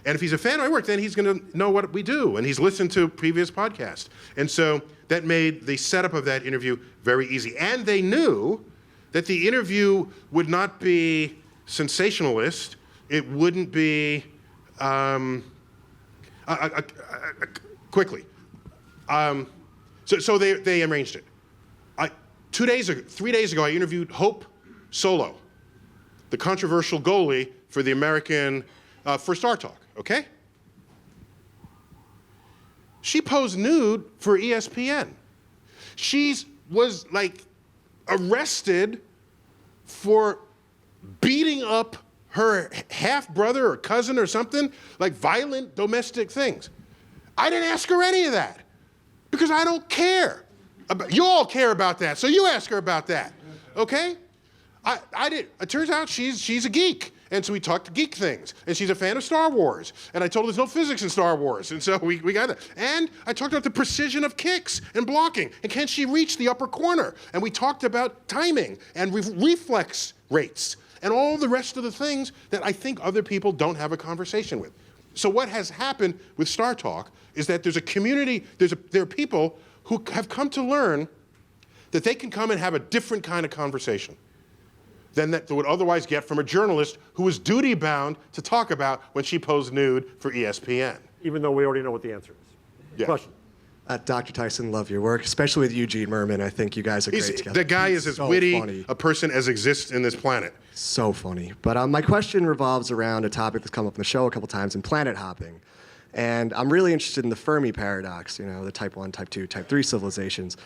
And if he's a fan of my work, then he's going to know what we do, and he's listened to previous podcasts. And so that made the setup of that interview very easy. And they knew that the interview would not be sensationalist. It wouldn't be quickly. So they arranged it. 3 days ago, I interviewed Hope Solo, the controversial goalie for the American, for Star Talk, okay? She posed nude for ESPN. She was like arrested for beating up her half-brother or cousin or something, like violent domestic things. I didn't ask her any of that because I don't care. You all care about that, so you ask her about that, okay? I did. It turns out she's a geek, and so we talked geek things, and she's a fan of Star Wars, and I told her there's no physics in Star Wars, and so we got that. And I talked about the precision of kicks and blocking, and can she reach the upper corner? And we talked about timing and reflex rates, and all the rest of the things that I think other people don't have a conversation with. So what has happened with Star Talk is that there's a community, there are people who have come to learn that they can come and have a different kind of conversation than that they would otherwise get from a journalist who was duty-bound to talk about when she posed nude for ESPN. Even though we already know what the answer is. Yeah. Question. Dr. Tyson, love your work, especially with Eugene Merman. I think you guys are great together. The guy is as so witty funny. a person as exists in this planet. So funny. But my question revolves around a topic that's come up in the show a couple times, in planet hopping. And I'm really interested in the Fermi paradox, the type 1, type 2, type 3 civilizations.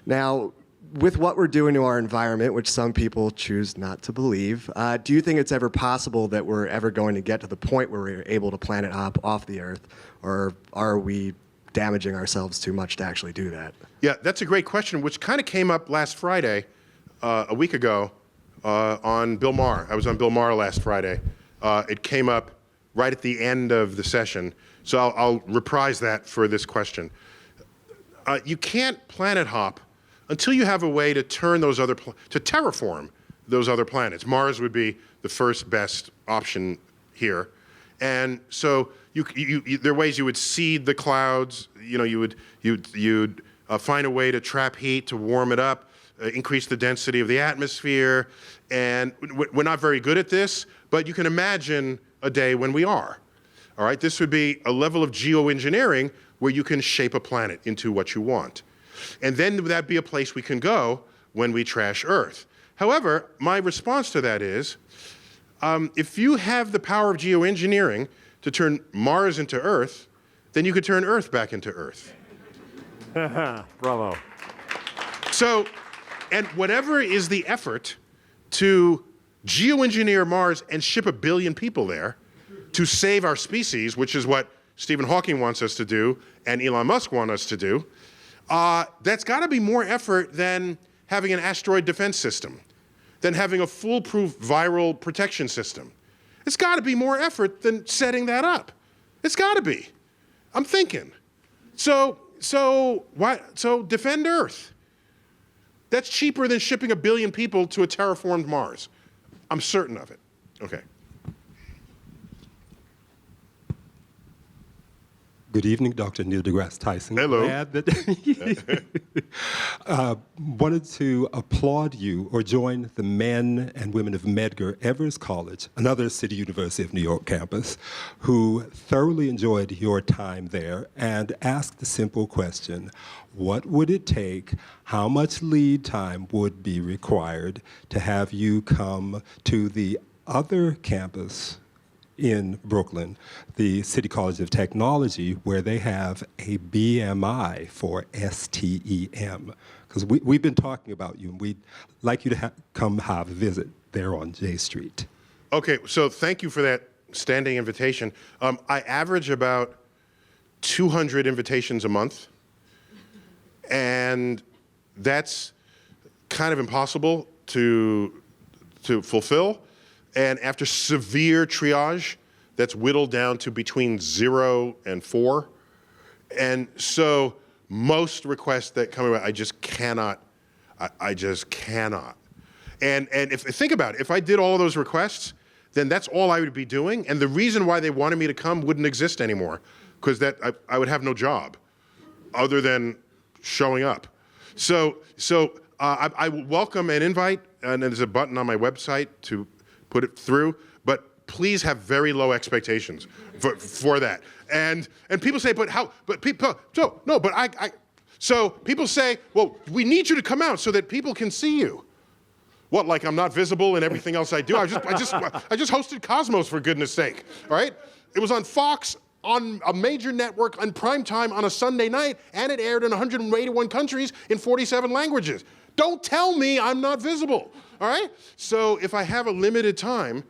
Now, with what we're doing to our environment, which some people choose not to believe, do you think it's ever possible that we're ever going to get to the point where we're able to planet hop off the Earth? Or are we damaging ourselves too much to actually do that? Yeah, that's a great question, which kind of came up last Friday, a week ago, on Bill Maher. I was on Bill Maher last Friday. It came up right at the end of the session. So I'll reprise that for this question. You can't planet hop until you have a way to turn those to terraform those other planets. Mars would be the first best option here. And so there are ways you would seed the clouds, you'd find a way to trap heat, to warm it up, increase the density of the atmosphere. And we're not very good at this, but you can imagine a day when we are. All right, this would be a level of geoengineering where you can shape a planet into what you want. And then that'd be a place we can go when we trash Earth. However, my response to that is, if you have the power of geoengineering to turn Mars into Earth, then you could turn Earth back into Earth. Bravo. So, and whatever is the effort to geoengineer Mars and ship 1 billion people there to save our species, which is what Stephen Hawking wants us to do and Elon Musk wants us to do, that's got to be more effort than having an asteroid defense system, than having a foolproof viral protection system. It's got to be more effort than setting that up. It's got to be. I'm thinking. So defend Earth. That's cheaper than shipping 1 billion people to a terraformed Mars. I'm certain of it. Okay. Good evening, Dr. Neil deGrasse Tyson. Hello. Glad that wanted to applaud you or join the men and women of Medgar Evers College, another City University of New York campus, who thoroughly enjoyed your time there and asked the simple question, what would it take, how much lead time would be required to have you come to the other campus in Brooklyn, the City College of Technology, where they have a BMI for STEM. Because we've been talking about you, and we'd like you to come have a visit there on J Street. Okay, so thank you for that standing invitation. I average about 200 invitations a month, and that's kind of impossible to fulfill. And after severe triage, that's whittled down to between 0 and 4. And so most requests that come about, I just cannot. And if think about it, if I did all those requests, then that's all I would be doing. And the reason why they wanted me to come wouldn't exist anymore, because I would have no job other than showing up. So I welcome an invite, and there's a button on my website to put it through, but please have very low expectations for that. And people say, but how? But people, no, but so people say, well, we need you to come out so that people can see you. What, like I'm not visible in everything else I do? I just hosted Cosmos, for goodness sake, all right? It was on Fox, on a major network, on prime time on a Sunday night, and it aired in 181 countries in 47 languages. Don't tell me I'm not visible, all right? So if I have a limited time,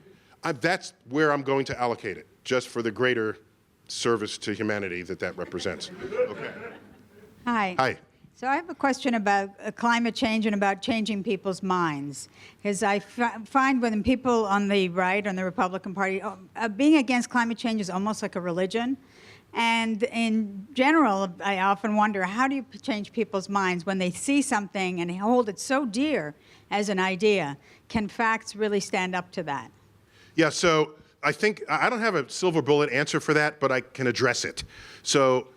that's where I'm going to allocate it, just for the greater service to humanity that represents. Okay. Hi. Hi. So I have a question about climate change and about changing people's minds. Because I find when people on the right, on the Republican Party, being against climate change is almost like a religion. And in general, I often wonder, how do you change people's minds when they see something and hold it so dear as an idea? Can facts really stand up to that? Yeah, so I think, I don't have a silver bullet answer for that, but I can address it. So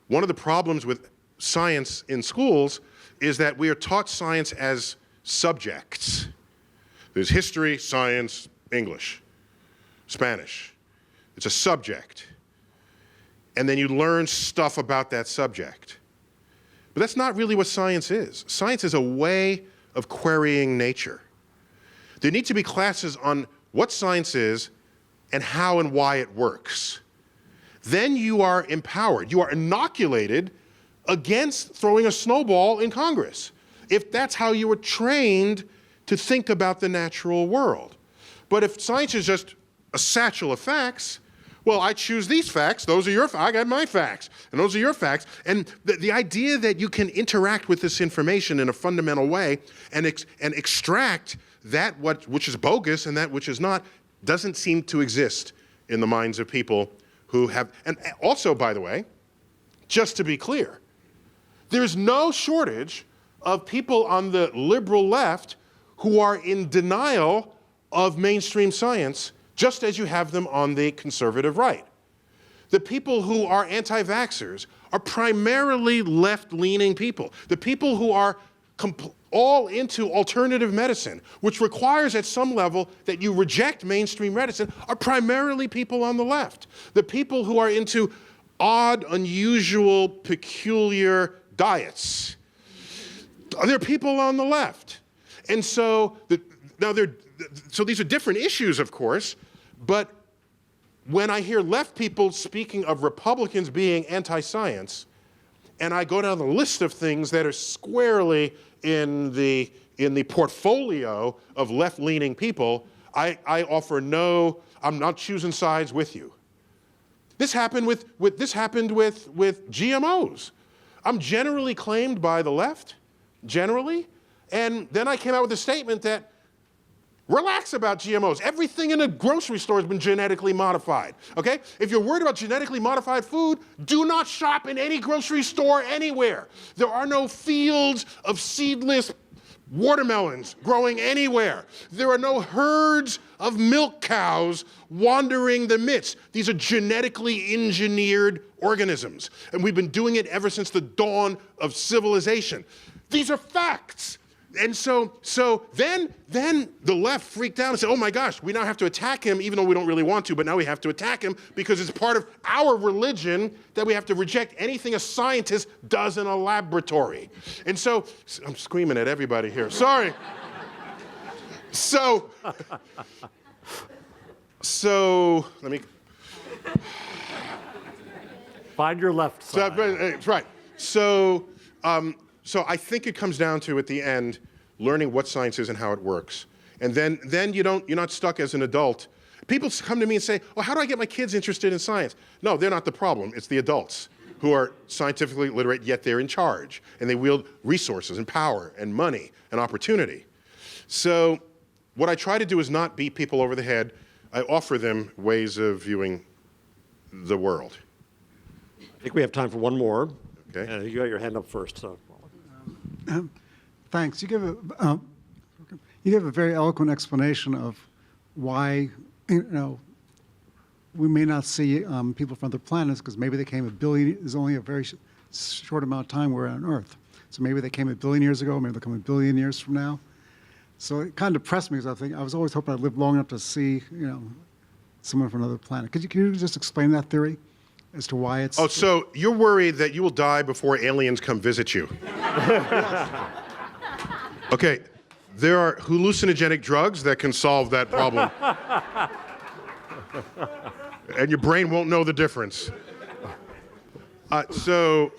one of the problems with science in schools is that we are taught science as subjects. There's history, science, English, Spanish. It's a subject. And then you learn stuff about that subject. But that's not really what science is. Science is a way of querying nature. There need to be classes on what science is and how and why it works. Then you are empowered. You are inoculated against throwing a snowball in Congress, if that's how you were trained to think about the natural world. But if science is just a satchel of facts, well, I choose these facts, those are your facts, I got my facts, and those are your facts. And the idea that you can interact with this information in a fundamental way and extract that which is bogus and that which is not, doesn't seem to exist in the minds of people who have, and also, by the way, just to be clear, there's no shortage of people on the liberal left who are in denial of mainstream science, just as you have them on the conservative right. The people who are anti-vaxxers are primarily left-leaning people. The people who are all into alternative medicine, which requires at some level that you reject mainstream medicine, are primarily people on the left. The people who are into odd, unusual, peculiar diets, they're people on the left. And so, so these are different issues, of course, but when I hear left people speaking of Republicans being anti-science, and I go down the list of things that are squarely in the portfolio of left-leaning people, I offer no, I'm not choosing sides with you. This happened with GMOs. I'm generally claimed by the left, generally, and then I came out with a statement that relax about GMOs. Everything in a grocery store has been genetically modified, okay? If you're worried about genetically modified food, do not shop in any grocery store anywhere. There are no fields of seedless watermelons growing anywhere. There are no herds of milk cows wandering the midst. These are genetically engineered organisms, and we've been doing it ever since the dawn of civilization. These are facts. And so then the left freaked out and said, oh my gosh, we now have to attack him, even though we don't really want to, but now we have to attack him because it's part of our religion that we have to reject anything a scientist does in a laboratory. And so, I'm screaming at everybody here, sorry. So let me. Find your left side. Right. So I think it comes down to, at the end, learning what science is and how it works. And then you're not stuck as an adult. People come to me and say, oh, how do I get my kids interested in science? No, they're not the problem. It's the adults who are scientifically literate, yet they're in charge. And they wield resources and power and money and opportunity. So what I try to do is not beat people over the head. I offer them ways of viewing the world. I think we have time for one more. Okay. You got your hand up first. So. Thanks. You give a very eloquent explanation of why we may not see people from other planets because maybe they came a billion. There's only a very short amount of time we're on Earth, so maybe they came a billion years ago. Maybe they'll come a billion years from now. So it kind of depressed me because I was always hoping I'd live long enough to see someone from another planet. Can you just explain that theory as to why it's? Oh, so you're worried that you will die before aliens come visit you? Okay, there are hallucinogenic drugs that can solve that problem. And your brain won't know the difference. So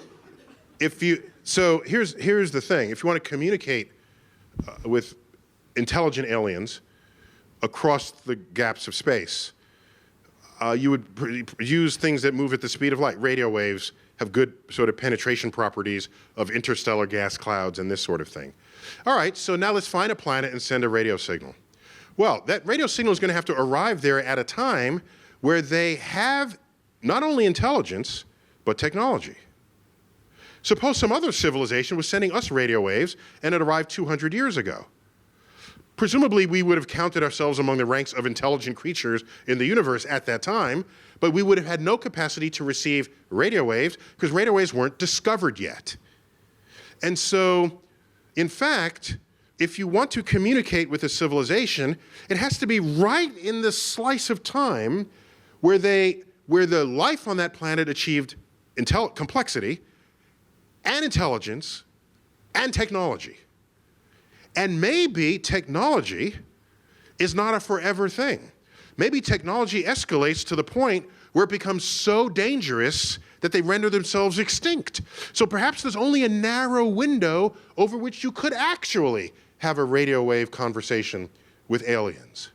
here's the thing. If you want to communicate with intelligent aliens across the gaps of space, you would use things that move at the speed of light. Radio waves have good sort of penetration properties of interstellar gas clouds and this sort of thing. All right, so now let's find a planet and send a radio signal. Well, that radio signal is going to have to arrive there at a time where they have not only intelligence, but technology. Suppose some other civilization was sending us radio waves and it arrived 200 years ago. Presumably, we would have counted ourselves among the ranks of intelligent creatures in the universe at that time, but we would have had no capacity to receive radio waves because radio waves weren't discovered yet. And so, in fact, if you want to communicate with a civilization, it has to be right in the slice of time where the life on that planet achieved complexity and intelligence and technology. And maybe technology is not a forever thing. Maybe technology escalates to the point where it becomes so dangerous that they render themselves extinct. So perhaps there's only a narrow window over which you could actually have a radio wave conversation with aliens.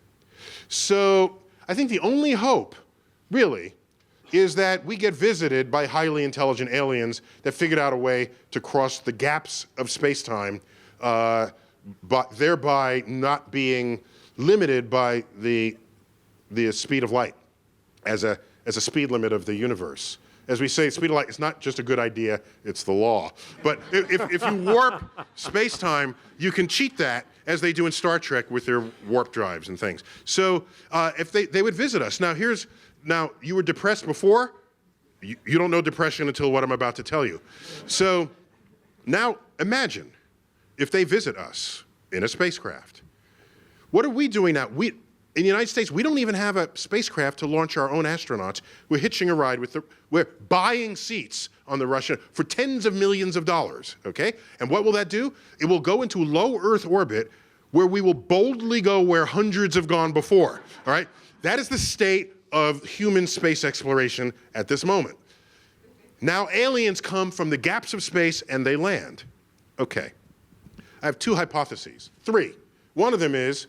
So I think the only hope, really, is that we get visited by highly intelligent aliens that figured out a way to cross the gaps of space-time, but thereby not being limited by the speed of light as as a speed limit of the universe. As we say, speed of light is not just a good idea, it's the law. But if you warp space-time, you can cheat that, as they do in Star Trek with their warp drives and things. So if they would visit us. Now, you were depressed before. You don't know depression until what I'm about to tell you. So now imagine if they visit us in a spacecraft. What are we doing now? In the United States, we don't even have a spacecraft to launch our own astronauts. We're hitching a ride we're buying seats on the Russian for tens of millions of dollars, okay? And what will that do? It will go into low Earth orbit where we will boldly go where hundreds have gone before, all right? That is the state of human space exploration at this moment. Now aliens come from the gaps of space and they land. Okay, I have two hypotheses, three. One of them is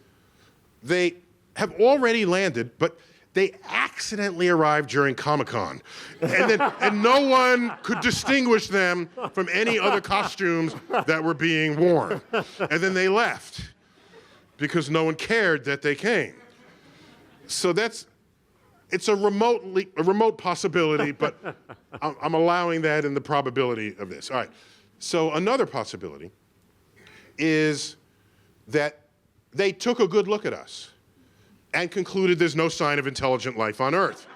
they have already landed, but they accidentally arrived during Comic-Con. And no one could distinguish them from any other costumes that were being worn. And then they left because no one cared that they came. So it's a remote possibility, but I'm allowing that in the probability of this. All right, so another possibility is that they took a good look at us and concluded there's no sign of intelligent life on Earth,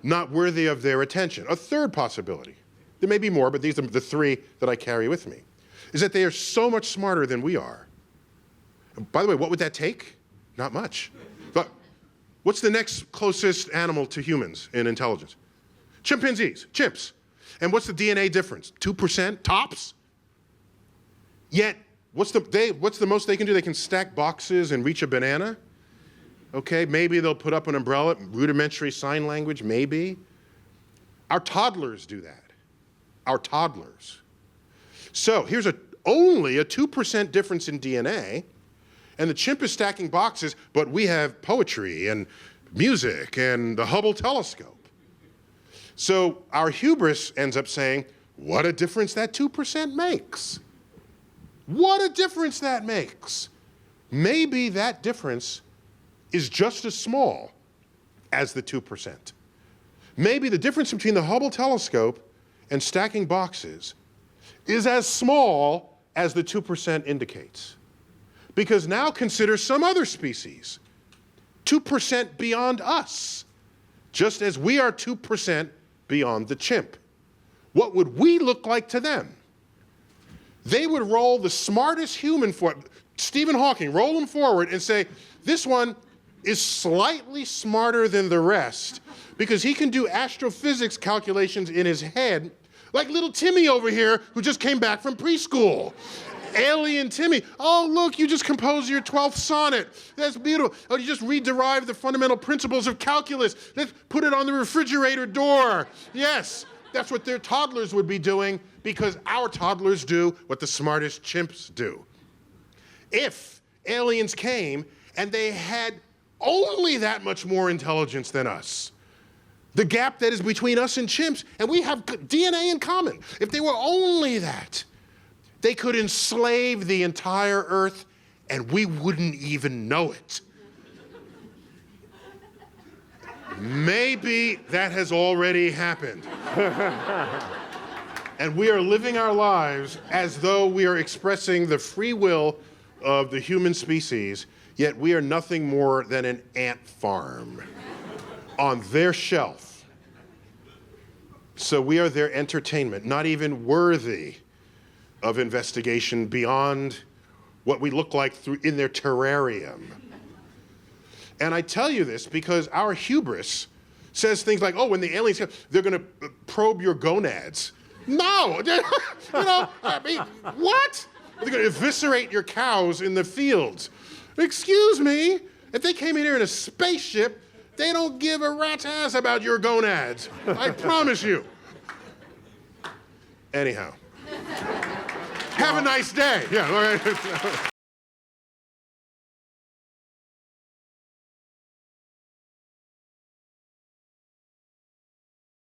not worthy of their attention. A third possibility, there may be more, but these are the three that I carry with me, is that they are so much smarter than we are. And by the way, what would that take? Not much. But what's the next closest animal to humans in intelligence? Chimpanzees, chimps. And what's the DNA difference? 2% tops? Yet, what's the most they can do? They can stack boxes and reach a banana? Okay, maybe they'll put up an umbrella, rudimentary sign language, maybe. Our toddlers do that. Our toddlers. So here's only a 2% difference in DNA, and the chimp is stacking boxes, but we have poetry and music and the Hubble telescope. So our hubris ends up saying, what a difference that 2% makes. What a difference that makes. Maybe that difference is just as small as the 2%. Maybe the difference between the Hubble telescope and stacking boxes is as small as the 2% indicates. Because now consider some other species, 2% beyond us, just as we are 2% beyond the chimp. What would we look like to them? They would roll the smartest human Stephen Hawking, roll him forward and say, this one is slightly smarter than the rest because he can do astrophysics calculations in his head, like little Timmy over here who just came back from preschool. Alien Timmy. Oh, look, you just composed your 12th sonnet. That's beautiful. Oh, you just re-derived the fundamental principles of calculus. Let's put it on the refrigerator door. Yes, that's what their toddlers would be doing because our toddlers do what the smartest chimps do. If aliens came and they had only that much more intelligence than us, the gap that is between us and chimps, and we have DNA in common, if they were only that, they could enslave the entire Earth and we wouldn't even know it. Maybe that has already happened. And we are living our lives as though we are expressing the free will of the human species, yet we are nothing more than an ant farm on their shelf. So we are their entertainment, not even worthy of investigation beyond what we look like in their terrarium. And I tell you this because our hubris says things like, oh, when the aliens come, they're going to probe your gonads. No, I mean, what? They're going to eviscerate your cows in the fields. Excuse me, if they came in here in a spaceship, they don't give a rat's ass about your gonads. I promise you. Anyhow. Have a nice day. Yeah, all right.